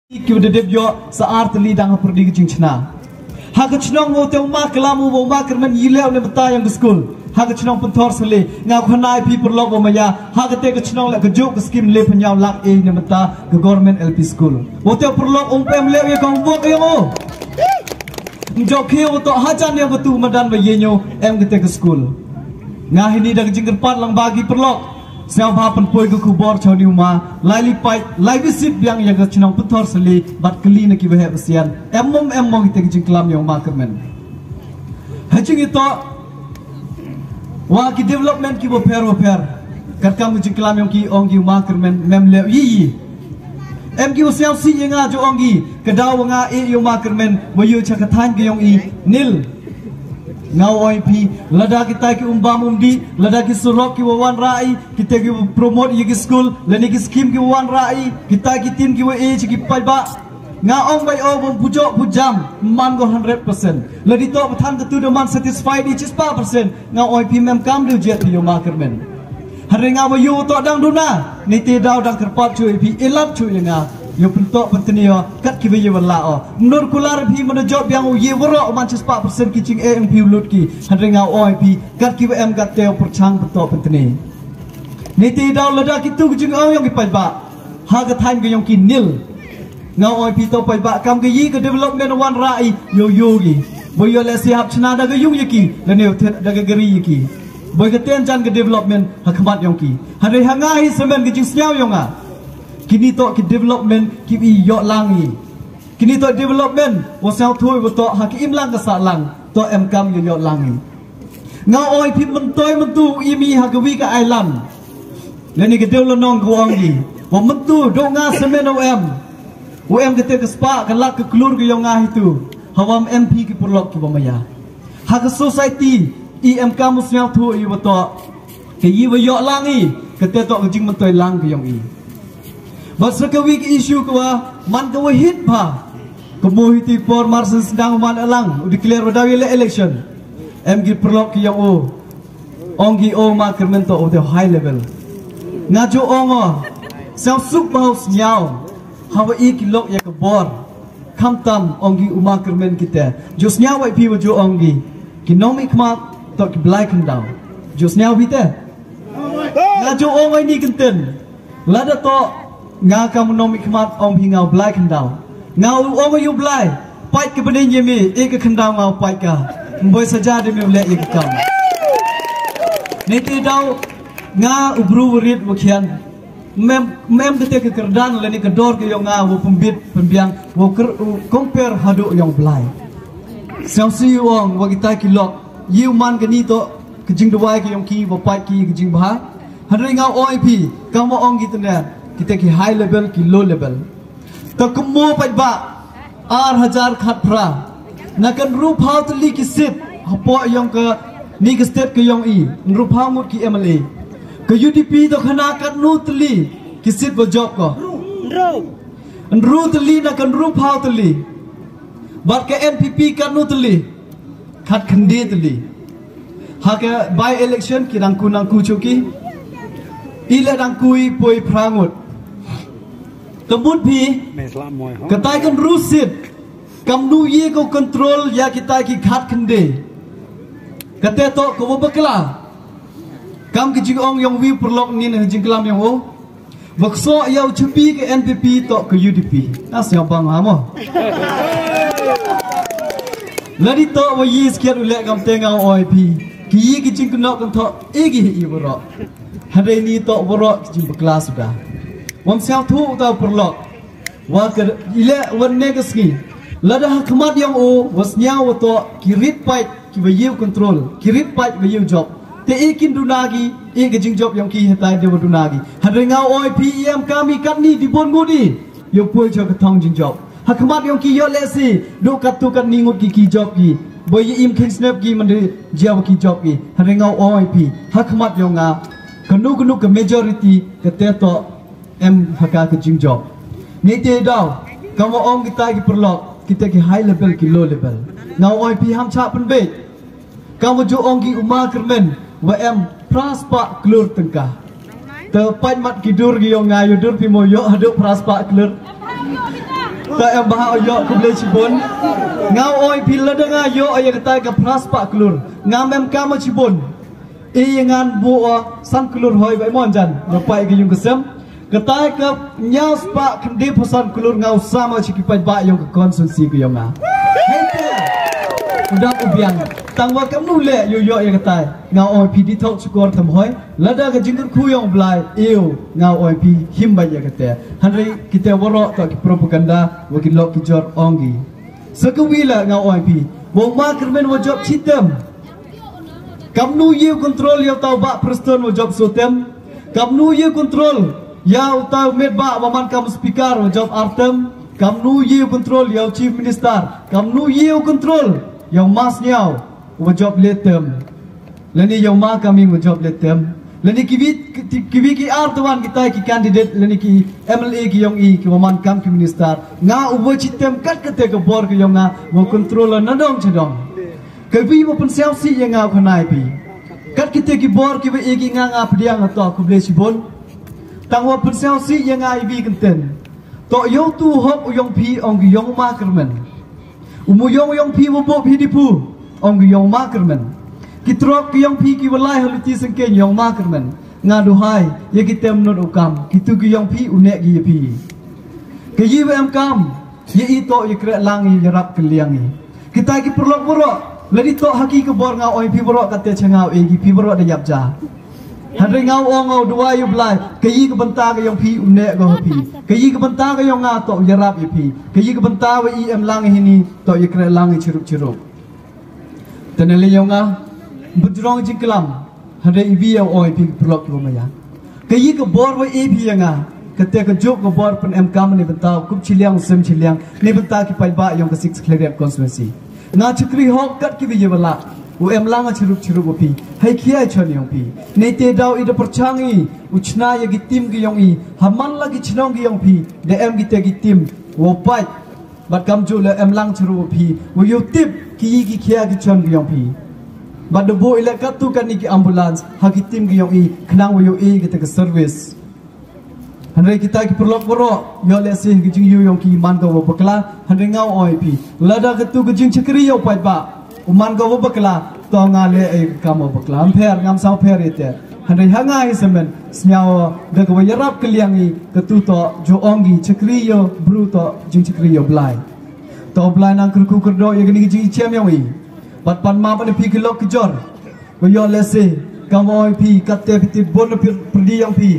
Kita dedep yo saat lidang perdi kecing cina. Hak cenong mo teu mak kelamu mo mak kermen yileu ne beta yang ke school. Hak cenong pentor sele ngau khanai pi perlok mo maya. Hak te ke cenong lek kejuk ke skim le penyau lak ne beta ke government LP school. Mo teu perlok umpem le ye kong buat yo mo. Njok keu to hajan yang betu madan ba yenyo em ke te ke school. Ngah ini dak jing kerpat lang bagi perlok. Siapa penpoi ke kubor cau ni rumah, laili pai, laili sip yang ke cenong pentor seli, bat keli nak kibah bersian, emom kita kecing kelam yang mak kermen. Hacing itu, wah ki development ki boper, kat kamu kecing kelam yang ki onggi mak kermen, mem leu yi. Em ki usiam si yang ajo onggi, kedau nga yang mak kermen, wayu cakatan ke yang i nil. Ngau OIP, lada kita ki umbam umdi, lada ki surok ki wawan rai, kita ki promote ye ki school, lani ki skim ki wawan rai, kita ki tim ki wa age ki palba. Ngau ong bai bom pujok pujam, man go 100%. Ladi to patan ketu de man satisfied each is 5%. Ngau OIP mem kam lu jet yo markermen. Hari ngau yu to dang duna, ni te dau dang kerpat cu OIP elap cu nga. Yo pentok pentenio kat ki ye wala o nur kular phi man job yang ye woro man 4% ki ching em phi lut ki hadre ngau OIP kat ki em kat teo perchang pentok penteni ni ti daw lada ki tu jing au yang ki pai ba ha ka than ki yong ki nil ngau OIP to pai ba kam ki yi ka development wan rai yo gi boy yo le siap chna da ga yung ki le ne da ga gari ki boy ka ten jan ka development ha khmat yong ki hadre ha ngai semen ki jing siaw yong a kini to ki development ki bi yo langi kini to development wo sao thui wo to ha ki im lang ka sa lang to em kam yo langi ngau oi phi man toy man tu i mi ha ka wi ka island le ni ke deul nong ko angi wo man tu do nga semen o em ke te ka spa ka lak ka klur ke yo nga hitu hawam MP ki perlok ki bomaya ha ka society i em kam mo sao thui wo to ke yi wo yo langi ke te to jing man toy lang ke yong i Masa kawik isu kawa man kawa hit pa kemuhiti por marsen sedang man alang declare wadawi election MG perlok ki yang o ongi o ma kermento of the high level ngajo ongo sao suk baus nyao hawa ik lok ya kebor kamtam ongi uma kermen kita jos nyao wai pi jo ongi kinomik mat to ki black and down jos nyao bite ngajo ongo ni kenten lada to ngau kamu nomik mat om hi ngau blai kendau ngau om yu blai pai ke benin yemi ek kendau ngau pai ka mboi saja de me le ek kam niti dau nga ubru wurit wakhian mem de ke kerdan le ni ke dor ke yo nga wo pembit pembiang wo compare hadu yong blai sang si wong wa kita ki lok yu man ke ni to ke jing dwai ke yong ki wo pai ki ke jing bha hadri ngau OIP kam wo ong gitne kita ki high level ki low level to kumo pai ba ar hajar khat pra nakan rup hau tli ki sit hapo yong ka ni ke state ke yong i rup hau mut ki MLA ke UDP to khana kat nu tli ki sit bo job ko ru tli nakan rup hau tli bat ke NPP kat nu tli khat khandi tli ha ke by election ki nangku chuki ile dangkui poi prangut Tembut pi, ketai kan rusit, kam nu ye ko control ya kita ki khat kende, kete to ko bakla, kam ki jing ong yong wi perlok ni ne jing kelam yong o, wakso ya ucupi ke NPP to ke UDP, as yang bang amo. Ladi to wa yi skiat ulek kam tengau OIP, ki ye ki jing kenok kan to egi i borok, hari ni to borok jing bakla sudah. Wam siang tu utau perlok, wakar ile warne keski, lada hakmat yang o wasnya wato kirit pait ki bayu control, kirit pait bayu job, te ikin dunagi, ikajing job yang ki hetai dia dunagi. Hadengau OIP kami kat ni di bon ngudi, yo poi jo ketong jing job. Hakmat yang ki yo lesi, do katu kat ni ngut ki job ki, boy im king snap ki mandi jiaw ki job ki. Hadengau OIP, hakmat yang nga, kanu ke majority keteto haka ke jing job. Ni te daw, kamu ong kita ki perlok, kita ki high level ki low level. Ngau OIP ham chap pen be. Kamu jo ong ki uma kermen, wa praspa klur tengkah. Te pai mat ki dur ki yo ngayo dur pi mo yo aduk praspa klur. tak yang bahak ayok ku boleh cibun ngau oi pila dengar ayok ayat kata ke pras pak kelur ngamem kamu cibun ngan buah san kelur hoi bai mon jan lepai ke yung kesem kata ke nyau pak kendi pesan kelur ngau sama cikipai ba yung ke konsumsi ke yung ah udah ubiang tangwa kamu le yo yang kata ngau oi pi di thok skor tham hoi lada ke jingkur khu yang blai eu ngau oi pi him ba ya kata hanri kita woro to ki propaganda wakil lok ki jor ongi sekewila ngau oi pi wo ma kermen wo job chitem kamnu ye control ya tau ba preston wo job sotem kamnu ye control ya tau med ba waman kam speaker wo job artem kamnu ye control ya chief minister kamnu ye control yang mas nyau wo job letem lani yang ma kami wo job letem lani kiwi ki artawan kita ki candidate lani ki MLA ki yang ki waman kam ki minister nga wo chitem kat kate ke bor ki yang nga wo controller nadong chadong kawi wo pensel si yang nga khanai pi kat kita ki bor ki we ki nga pdiang to ku ble sibon tang wo pensel si yang nga iwi kenten to yo tu hok uyong pi ong ki yong ma kermen umuyong yong pi wo bo pi dipu ong ki yong ma kermen kitrok ki yong pi ki walai haluti sengken yong ma kermen nga duhai ye kitem not ukam kitu ki yong pi unek gi pi ke yi em kam ye ito ye kre langi ye rap keliangi kita ki perlok borok ladi to haki ke bor ngau oi pi borok kate changau e gi pi borok da yap ja hadre ngau ongau dua yu blai ke yi ke benta ke yong pi unek go pi ke yi ke benta ke yong nga to ye rap ye pi ke yi ke benta we em langi hini to ye kre langi chirup tenele yong nga budrong jingklam hadre ibi yang oi pi perlok ki maya ke yi ke bor we e pi yang nga kate ke jok ke bor pen em kam ni benta kup chiliang sem chiliang ni benta ki pai ba yong ke 6 clear constituency nga chukri hok kat ki ye bala u em langa chirup pi hai khia chon yong pi nei te dau ida perchangi uchna ye gitim gi yong i haman lagi chnong gi yong pi de em gi te gitim wo pai bat kam ju le em lang chirup pi wo yu tip ki khia gi chon gi yong pi bat de bo ile kat tu kan ni ki ambulance ha gitim gi yong i khnang wo yu e gi te service handai kita ki perlok boro yo le sih gi jing yu yong ki man go bakla handai ngau oi pi lada ke tu gi jing chakri yo pai ba uman go bakla to nga le e kam bakla am pher ngam sau pher ite handai hangai semen snyao de go yarap kliangi ke tu to jo ongi chakri yo bru to jing chakri yo blai to blai nang kurku kurdo ye gi jing chem yong i bat pan ma pan pi ki lok ki jor go yo le sih kam oi pi kate pi bon pi perdi yang pi